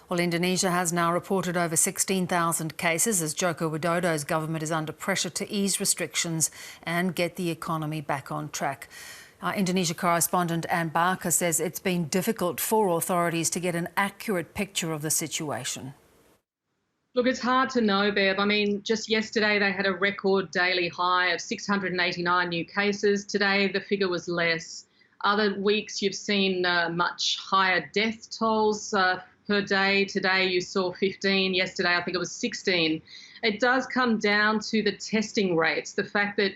Well, Indonesia has now reported over 16,000 cases as Joko Widodo's government is under pressure to ease restrictions and get the economy back on track. Our Indonesia correspondent Anne Barker says it's been difficult for authorities to get an accurate picture of the situation. Look, it's hard to know, Bev. I mean, just yesterday they had a record daily high of 689 new cases. Today the figure was less. Other weeks you've seen much higher death tolls per day. Today you saw 15. Yesterday I think it was 16. It does come down to the testing rates, the fact that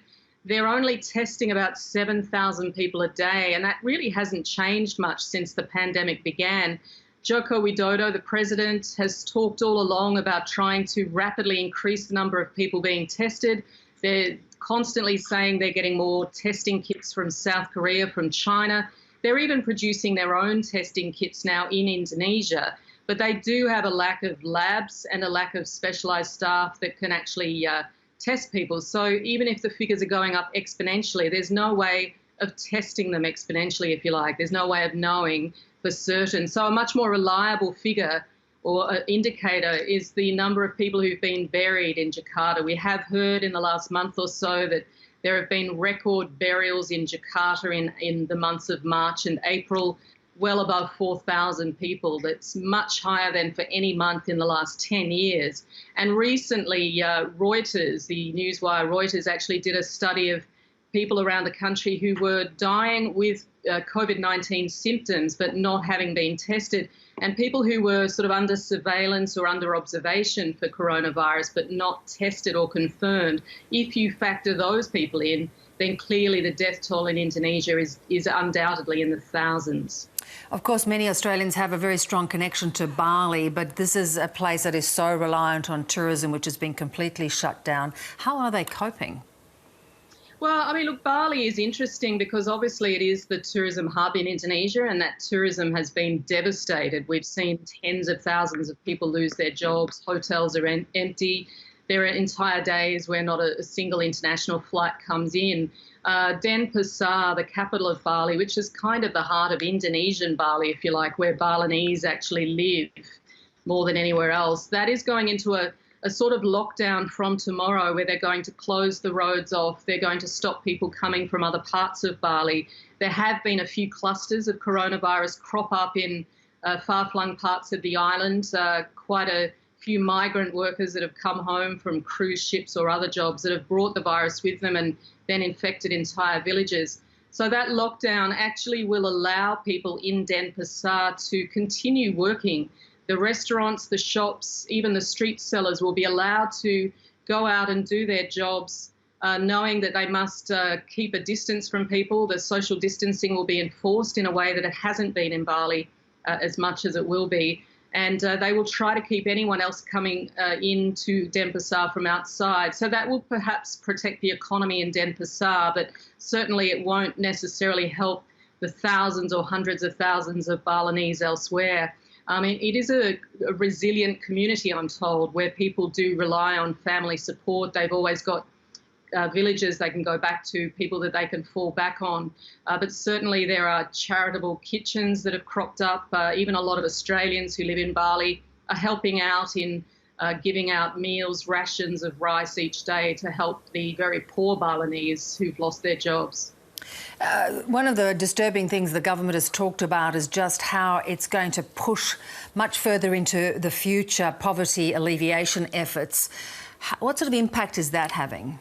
they're only testing about 7,000 people a day, and that really hasn't changed much since the pandemic began. Joko Widodo, the president, has talked all along about trying to rapidly increase the number of people being tested. They're constantly saying they're getting more testing kits from South Korea, from China. They're even producing their own testing kits now in Indonesia. But they do have a lack of labs and a lack of specialised staff that can actually test people. So even if the figures are going up exponentially, there's no way of testing them exponentially, if you like. There's no way of knowing for certain. So a much more reliable figure or indicator is the number of people who've been buried in Jakarta. We have heard in the last month or so that there have been record burials in Jakarta in the months of March and April, well above 4,000 people. That's much higher than for any month in the last 10 years. And recently, Reuters, the newswire Reuters, actually did a study of people around the country who were dying with COVID-19 symptoms but not having been tested, and people who were sort of under surveillance or under observation for coronavirus but not tested or confirmed. If you factor those people in, then clearly the death toll in Indonesia is undoubtedly in the thousands. Of course, many Australians have a very strong connection to Bali, but this is a place that is so reliant on tourism, which has been completely shut down. How are they coping? Well, I mean, look, Bali is interesting because obviously it is the tourism hub in Indonesia, and that tourism has been devastated. We've seen tens of thousands of people lose their jobs. Hotels are empty. There are entire days where not a single international flight comes in. Denpasar, the capital of Bali, which is kind of the heart of Indonesian Bali, if you like, where Balinese actually live more than anywhere else, that is going into a sort of lockdown from tomorrow, where they're going to close the roads off. They're going to stop people coming from other parts of Bali. There have been a few clusters of coronavirus crop up in far-flung parts of the island. Quite a few migrant workers that have come home from cruise ships or other jobs that have brought the virus with them and then infected entire villages. So that lockdown actually will allow people in Denpasar to continue working. The restaurants, the shops, even the street sellers will be allowed to go out and do their jobs, knowing that they must keep a distance from people. The social distancing will be enforced in a way that it hasn't been in Bali as much as it will be. And they will try to keep anyone else coming into Denpasar from outside. So that will perhaps protect the economy in Denpasar, but certainly it won't necessarily help the thousands or hundreds of thousands of Balinese elsewhere. I mean, it is a resilient community, I'm told, where people do rely on family support. They've always got villages they can go back to, people that they can fall back on. But certainly there are charitable kitchens that have cropped up. Even a lot of Australians who live in Bali are helping out in giving out meals, rations of rice each day to help the very poor Balinese who've lost their jobs. One of the disturbing things the government has talked about is just how it's going to push much further into the future poverty alleviation efforts. What sort of impact is that having?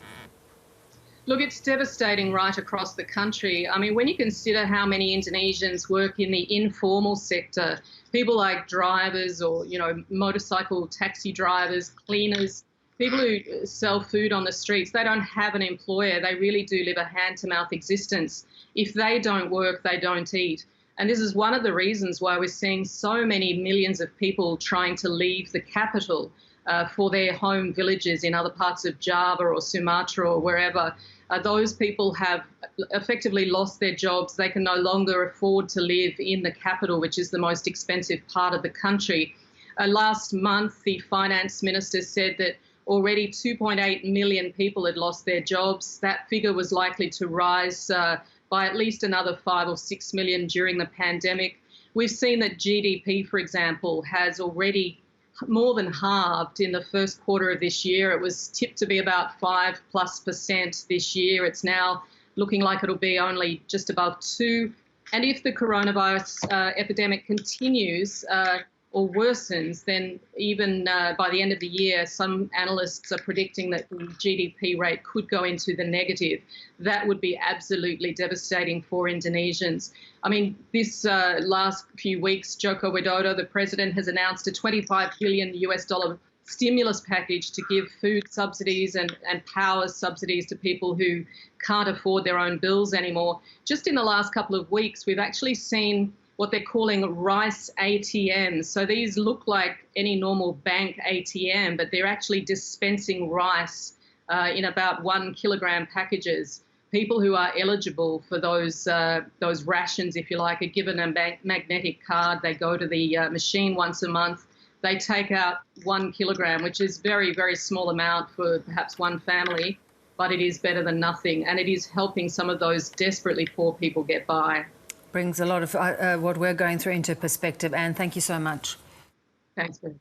Look, it's devastating right across the country. I mean, when you consider how many Indonesians work in the informal sector, people like drivers or, motorcycle taxi drivers, cleaners, people who sell food on the streets, they don't have an employer. They really do live a hand-to-mouth existence. If they don't work, they don't eat. And this is one of the reasons why we're seeing so many millions of people trying to leave the capital for their home villages in other parts of Java or Sumatra or wherever. Those people have effectively lost their jobs. They can no longer afford to live in the capital, which is the most expensive part of the country. Last month, the finance minister said that already 2.8 million people had lost their jobs. That figure was likely to rise by at least another 5 or 6 million during the pandemic. We've seen that GDP, for example, has already more than halved in the first quarter of this year. It was tipped to be about 5+% this year. It's now looking like it'll be only just above 2. And if the coronavirus epidemic continues or worsens, then even by the end of the year, some analysts are predicting that the GDP rate could go into the negative. That would be absolutely devastating for Indonesians. I mean, this last few weeks, Joko Widodo, the president, has announced a $25 billion stimulus package to give food subsidies and power subsidies to people who can't afford their own bills anymore. Just in the last couple of weeks, we've actually seen what they're calling rice ATMs. So these look like any normal bank ATM, but they're actually dispensing rice in about 1 kilogram packages. People who are eligible for those rations, if you like, are given a magnetic card. They go to the machine once a month. They take out 1 kilogram, which is very, very small amount for perhaps one family, but it is better than nothing. And it is helping some of those desperately poor people get by. Brings a lot of what we're going through into perspective. Anne, thank you so much. Thanks, Ben.